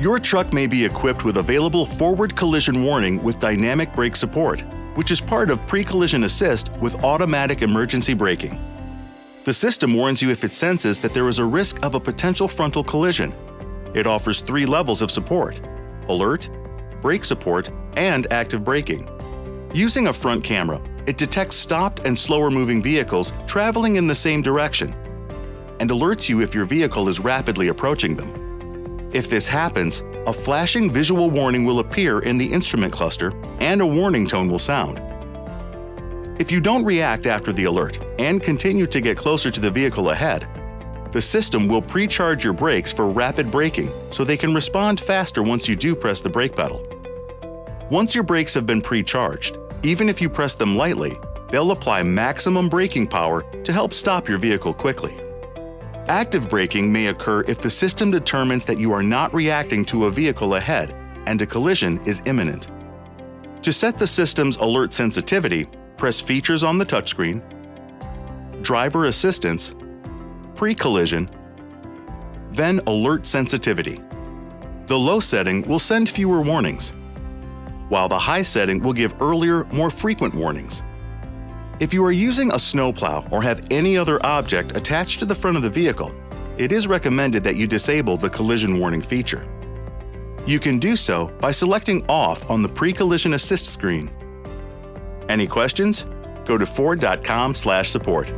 Your truck may be equipped with available forward collision warning with dynamic brake support, which is part of pre-collision assist with automatic emergency braking. The system warns you if it senses that there is a risk of a potential frontal collision. It offers 3 levels of support: alert, brake support, and active braking. Using a front camera, it detects stopped and slower-moving vehicles traveling in the same direction and alerts you if your vehicle is rapidly approaching them. If this happens, a flashing visual warning will appear in the instrument cluster and a warning tone will sound. If you don't react after the alert and continue to get closer to the vehicle ahead, the system will pre-charge your brakes for rapid braking so they can respond faster once you do press the brake pedal. Once your brakes have been pre-charged, even if you press them lightly, they'll apply maximum braking power to help stop your vehicle quickly. Active braking may occur if the system determines that you are not reacting to a vehicle ahead and a collision is imminent. To set the system's alert sensitivity, press Features on the touchscreen, Driver Assistance, Pre-collision, then Alert Sensitivity. The low setting will send fewer warnings, while the high setting will give earlier, more frequent warnings. If you are using a snowplow or have any other object attached to the front of the vehicle, it is recommended that you disable the collision warning feature. You can do so by selecting Off on the Pre-collision Assist screen. Any questions? Go to Ford.com/support.